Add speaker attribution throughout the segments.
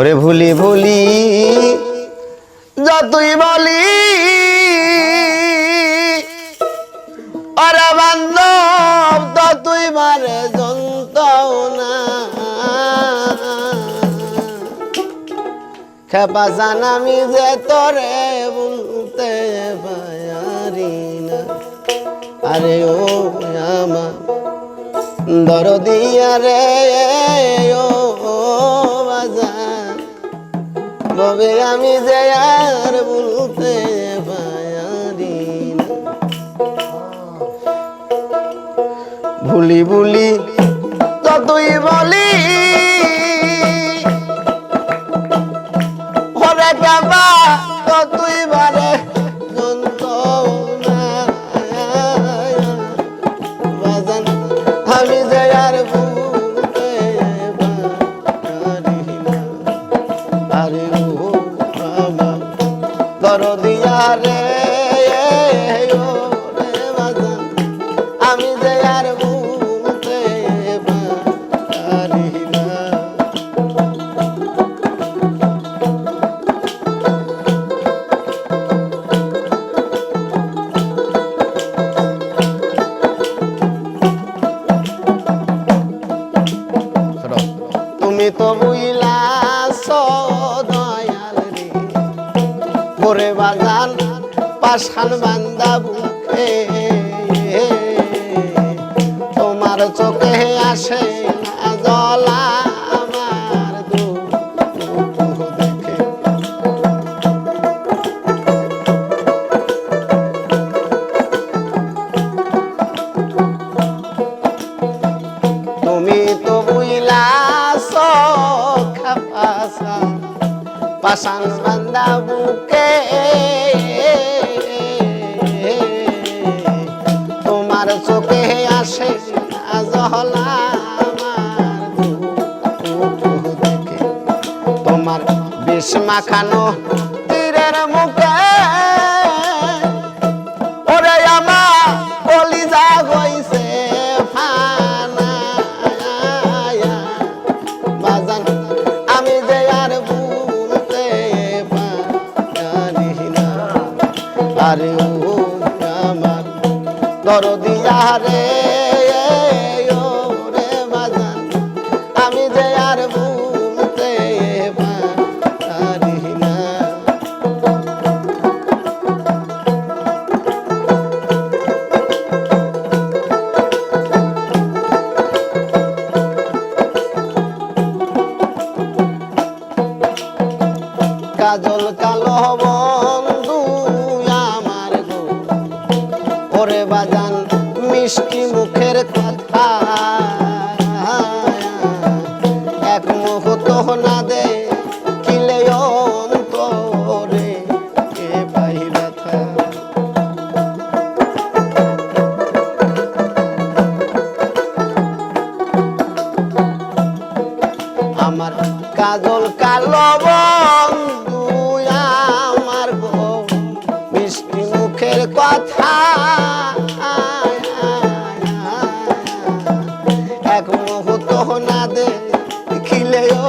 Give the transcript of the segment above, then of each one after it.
Speaker 1: ওরে ভুলি ভুলি যতই বলি ওরে বান্ধব ততই মারে যন্ত্রণা খেপা জান আমি যে তোরে বলতে পারি না আরে ও আমার দরদিয়া রে ও বাজার ববে আমি যে আর বলতে পারি না ভুলি ভুলি যতই বলি ওরে কাবা ততই বারে যন্ত্রণা বাজান আমি যে আর বলতে পারি না আরে ও আমার দরদিয়া রে ও রে বাজান আমি যে আর বলতে পারি না তুমি তো বুইলাছ দয়াল রে ভোরে বাজান পাশান বান্দা বুকে তোমার চোখে আসে না জলা আমার দুঃখ দেখে তুমি তো বুইলাছ খাপাসা পাশান বান্দা বুকে তোমার চোখে আসে না জহলা আমার দুঃখ দেখে তোমার বিষ মাখানো তীরের মুখে ওরে আমার কলিজা হইছে ফানা বাজান আমি যে আর বলতে পারি না আরে ও আমার দরদিয়া রে ও রে বাজান আমি যে আর বলতে পারি না কাজল কালো বন্ধু আমার গো ওরে বাজান মিষ্টি মুখের কথা এক মুহূর্ত না দে কিলে অন্তরে এ পাই ব্যথা আমার কাজল কালো বন্ধু আমার গো মিষ্টি মুখের কথা এক মুহূর্ত না দে খিলেও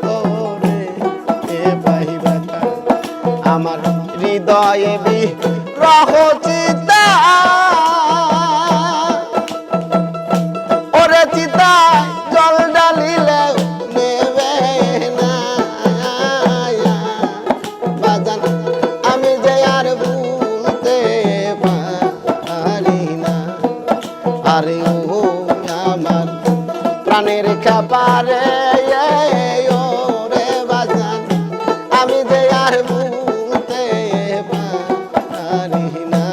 Speaker 1: তোরে এ পাই ব্যথা আমার হৃদয়ে বিরহ চিতা ওরে চিতা জল ডালিলে নেবে না বাজান আমি যে আর বলতে পারি না আরে ও আমার প্রাণের খাপারে ও রে বাজান আমি যে আর বলতে পারি না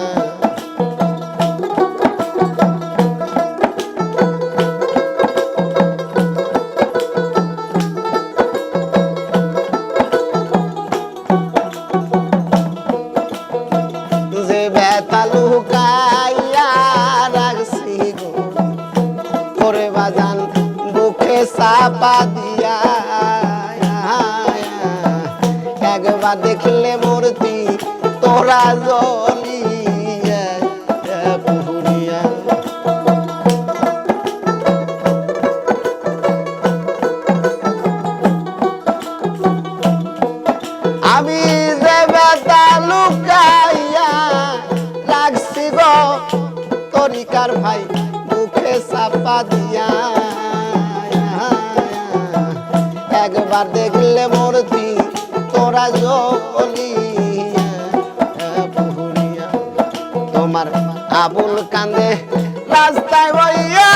Speaker 1: যে ব্যথা লুকাইয়া রাখছি গো ওরে বাজান বুকে চাপা দিয়া একবার দেখলে মূর্তি তোরা জ্বলিয়া পুরিয়া একবার দেখলে মূর্তি তোরা জ্বলিয়া পুরিয়া। তোমার আবুল কান্দে রাস্তায় বইয়া